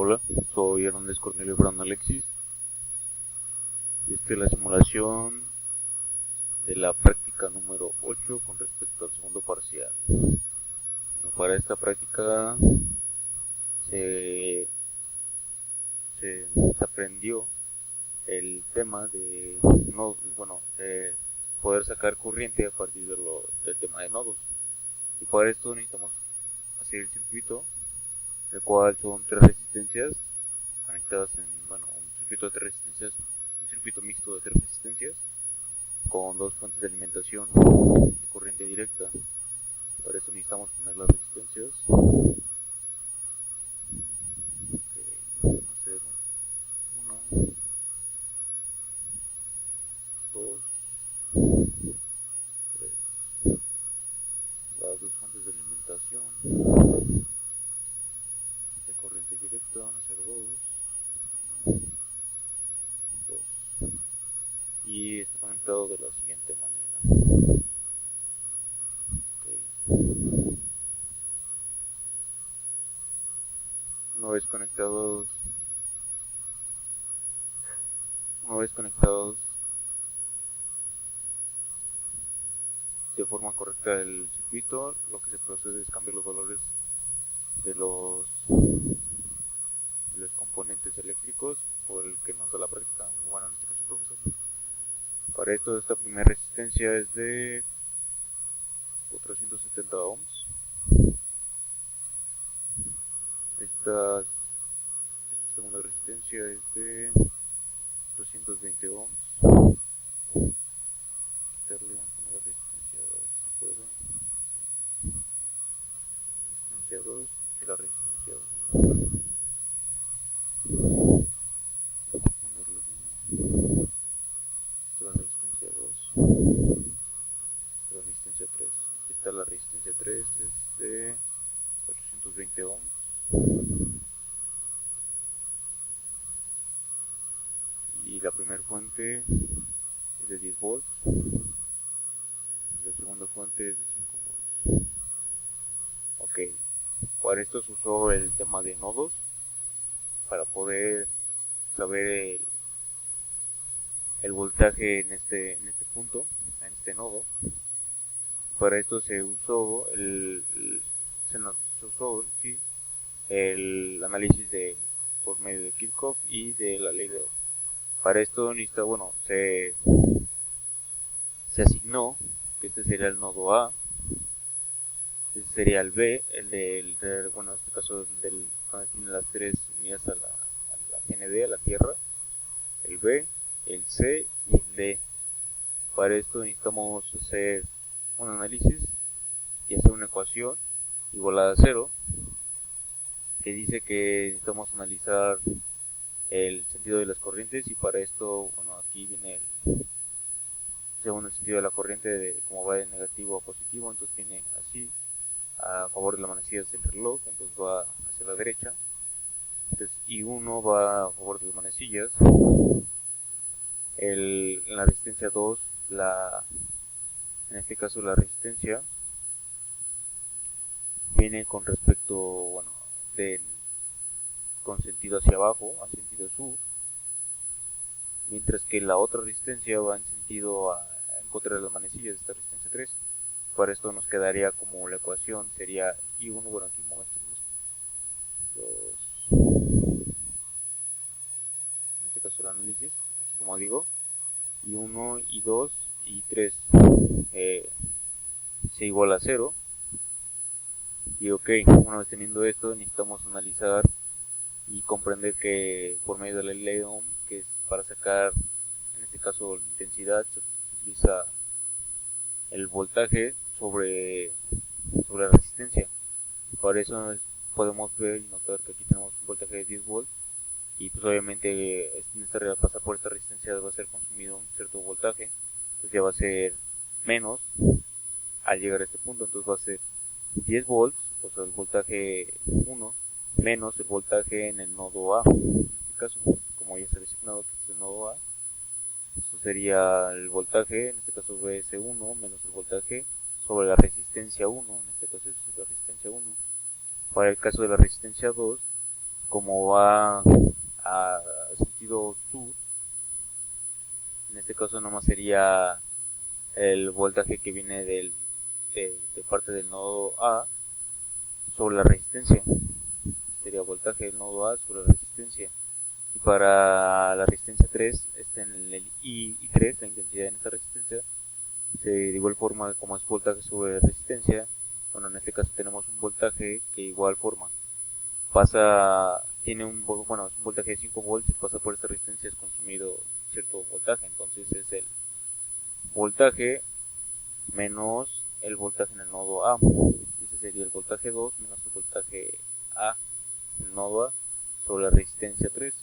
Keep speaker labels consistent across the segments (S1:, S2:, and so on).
S1: Hola, soy Hernández Cornelio Fran Alexis y esta es la simulación de la práctica número 8 con respecto al segundo parcial. Bueno, para esta práctica se aprendió el tema de poder sacar corriente a partir del tema de nodos, y para esto necesitamos hacer el circuito, el cual son tres resistencias conectadas en un circuito de tres resistencias, un circuito mixto de tres resistencias con dos fuentes de alimentación de corriente directa. Para eso necesitamos poner las resistencias. Vamos a hacer 1, 2, 3. Las dos fuentes de alimentación de corriente directa van a ser 2, 2, y está conectado de la siguiente manera. Una vez conectados de forma correcta el circuito, lo que se procede es cambiar los valores de los componentes eléctricos por el que nos da la práctica, en este caso el profesor. Para esto, esta primera resistencia es de 470 ohms. Esta segunda resistencia es de 220 ohms. Quitarle una resistencia 2, se puede. Resistencia 2 y la resistencia 1. Ponerle 1. La resistencia 2. La resistencia 3. Esta la resistencia 3 es de 820 ohms. Y la primera fuente es de 10 volts. Y la segunda fuente es de 5 volts. Ok, para esto se usó el tema de nodos para poder saber el voltaje en este punto, en este nodo. Para esto se usó el análisis por medio de Kirchhoff y de la ley de Ohm. Para esto se asignó que este sería el nodo A, este sería el B, en este caso cuando tiene las tres unidas a la GND, a la Tierra, el B, el C y el D. Para esto necesitamos hacer un análisis y hacer una ecuación igualada a 0, que dice que necesitamos analizar el sentido de las corrientes, y para esto, aquí viene según el sentido de la corriente, de cómo va de negativo a positivo, entonces viene así, a favor de las manecillas del reloj, entonces va hacia la derecha, entonces I1 va a favor de las manecillas, en la resistencia 2, en este caso la resistencia viene con respecto, con sentido hacia abajo, a sentido sur, mientras que la otra resistencia va en sentido en contra de las manecillas, esta resistencia 3. Para esto nos quedaría como la ecuación sería I1, aquí muestro en este caso el análisis, aquí como digo, I1, I2 y 3 se iguala a 0. Y ok, una vez teniendo esto, necesitamos analizar y comprender que por medio de la ley de Ohm, que es para sacar, en este caso, la intensidad, se utiliza el voltaje sobre la resistencia. Para eso podemos ver y notar que aquí tenemos un voltaje de 10 volts, y pues obviamente pasar por esta resistencia va a ser consumido un cierto voltaje, entonces ya va a ser menos al llegar a este punto, entonces va a ser 10 volts, o sea el voltaje 1, menos el voltaje en el nodo A, en este caso, como ya se ha designado que es el nodo A. Esto sería el voltaje, en este caso Vs1, menos el voltaje sobre la resistencia 1, en este caso es la resistencia 1. Para el caso de la resistencia 2, como va a sentido sur, en este caso nomás sería el voltaje que viene de parte del nodo A sobre la resistencia. Sería voltaje del nodo A sobre la resistencia. Y para la resistencia 3, en el I3, la intensidad en esta resistencia, de igual forma como es voltaje sobre resistencia, bueno, en este caso tenemos un voltaje que igual forma tiene bueno, es un voltaje de 5 volts y pasa por esta resistencia, es consumido cierto voltaje, entonces es el voltaje menos el voltaje en el nodo A. Ese sería el voltaje 2 menos el voltaje A en el nodo A sobre la resistencia 3.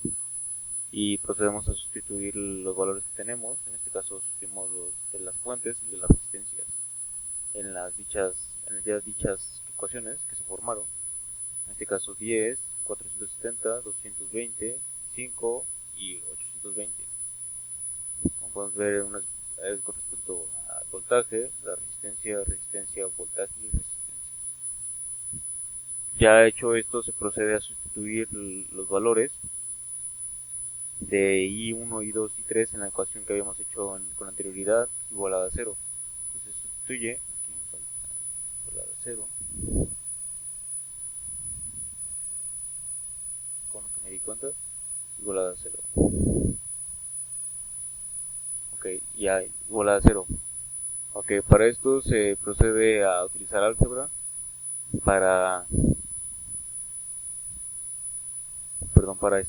S1: Y procedemos a sustituir los valores que tenemos, en este caso sustituimos los de las fuentes y de las resistencias en las dichas ecuaciones que se formaron, en este caso 10, 470, 220, 5 y 820. Como podemos ver, es con respecto al voltaje, la resistencia, voltaje y resistencia. Ya hecho esto, se procede a sustituir los valores de I1, I2 y 3 en la ecuación que habíamos hecho con anterioridad, igualada a 0. Entonces sustituye, aquí me falta igualada a 0, con lo que me di cuenta, igualada a 0. Ok, ya igualada a 0. Ok, para esto se procede a utilizar álgebra para, perdón, para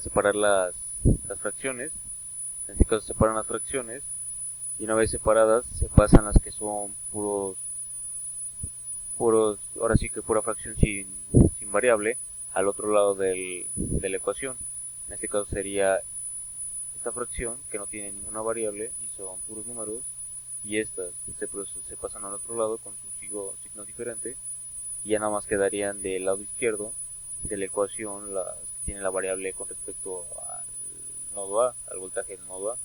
S1: separar las fracciones. En este caso se separan las fracciones y una vez separadas se pasan las que son ahora sí que pura fracción sin variable, al otro lado de la ecuación. En este caso sería esta fracción que no tiene ninguna variable y son puros números, y estas se pasan al otro lado con su signo diferente, y ya nada más quedarían del lado izquierdo de la ecuación las que tienen la variable con respecto al nodo A, al voltaje del nodo A.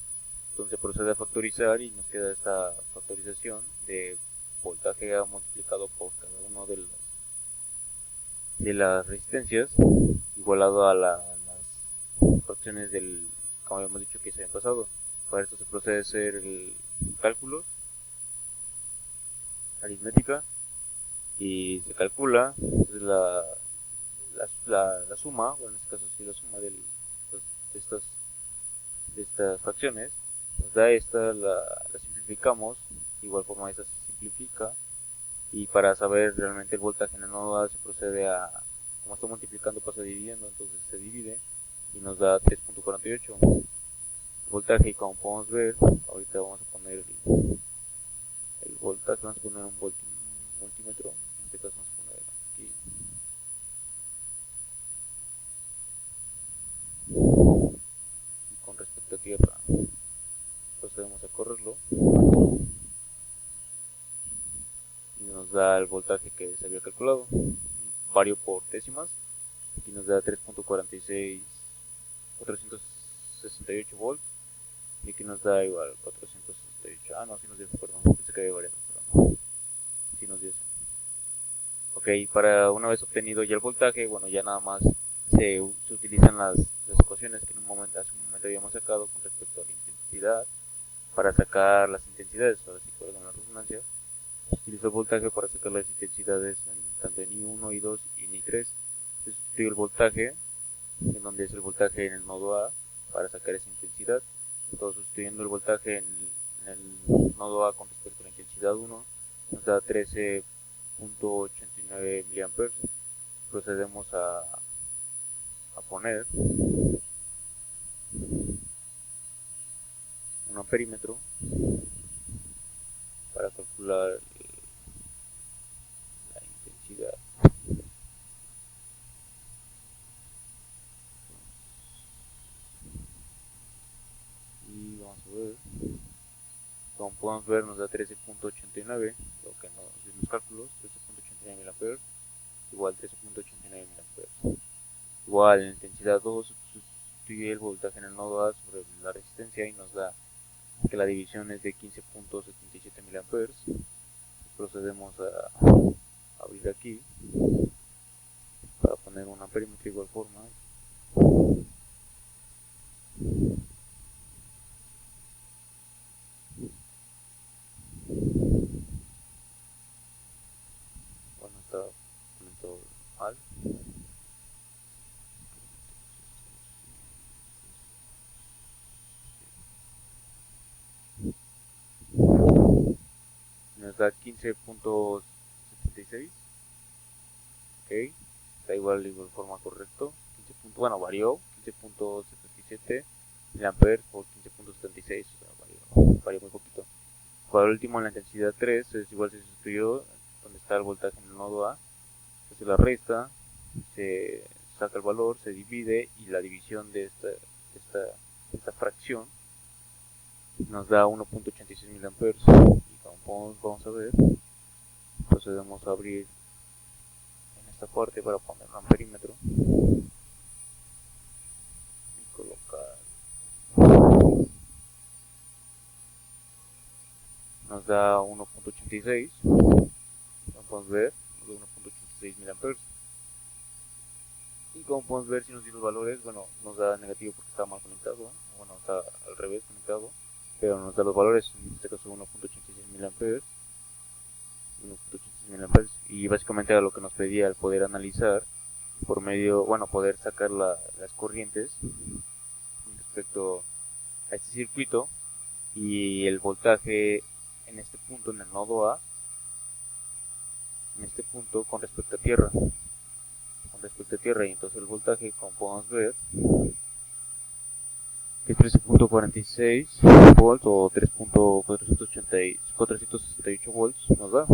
S1: Entonces procede a factorizar y nos queda esta factorización de voltaje A multiplicado por cada uno de las resistencias, igualado a las fracciones como habíamos dicho que se habían pasado. Para esto se procede a hacer el cálculo, aritmética, y se calcula. Entonces la suma, bueno, en este caso sí la suma pues, de estas fracciones, nos da esta, la simplificamos, de igual forma esta se simplifica, y para saber realmente el voltaje en el nodo A se procede como está multiplicando pasa dividiendo, entonces se divide y nos da 3.48 voltaje. Y como podemos ver, ahorita vamos a poner el voltaje, vamos a poner un voltímetro, en este caso vamos a poner aquí, y con respecto a tierra procedemos a correrlo y nos da el voltaje que se había calculado, vario por décimas, aquí nos da 3.46 468 volts, y aquí nos da igual 468. No, si nos dio, perdón, pensé que había variado, pero no, si nos dio eso. Ok, para una vez obtenido ya el voltaje, bueno, ya nada más se utilizan las ecuaciones que hace un momento habíamos sacado con respecto a la intensidad para sacar las intensidades. Ahora sí que con la redundancia, se utiliza el voltaje para sacar las intensidades tanto en I1, I2 y en I3. Se sustituye el voltaje, en donde es el voltaje en el nodo A, para sacar esa intensidad. Entonces, sustituyendo el voltaje en el nodo A con respecto a la intensidad 1, nos da 13.89 mA. Procedemos a poner un amperímetro para calcular la intensidad. Y vamos a ver, como podemos ver nos da 13.89, lo que nos dio los cálculos, 13.89 mA, igual 13.89 mA. Igual en intensidad 2 sustituye el voltaje en el nodo A sobre la resistencia y nos da que la división es de 15.77 mA. Procedemos a abrir aquí amperímetro de igual forma. Bueno, está todo mal. Nos da 15.76. Ok, está igual de igual forma correcto. 15 bueno, varió 15.77 miliamperes por 15.76, o sea, varió muy poquito. Para el último, en la intensidad 3, es igual se sustituyó donde está el voltaje en el nodo A, se hace la resta, se saca el valor, se divide y la división de esta fracción nos da 1.86 miliamperes. Y como vamos a ver, procedemos a abrir en esta parte para poner un amperímetro y colocar. Nos da 1.86, como podemos ver, nos da 1.86 miliamperes. Y como podemos ver, si nos dio los valores, bueno, nos da negativo porque está mal conectado, bueno, está al revés conectado, pero nos da los valores, en este caso 1.86 miliamperes, 1.86 miliamperes, y básicamente era lo que nos pedía el poder analizar por medio, bueno, poder sacar las corrientes con respecto a este circuito y el voltaje en este punto, en el nodo A, en este punto con respecto a tierra, y entonces el voltaje, como podemos ver, que es 13.46 volts o 3.468 volts nos da.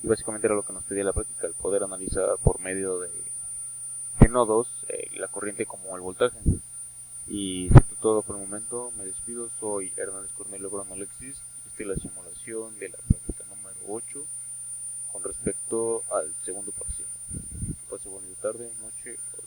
S1: Y básicamente era lo que nos pedía la práctica, el poder analizar por medio de nodos la corriente como el voltaje. Y esto es todo por el momento, me despido, soy Hernández Cornelio Brown Alexis, y esta es la simulación de la práctica número 8 con respecto al segundo parcial. Que pase buena tarde, noche o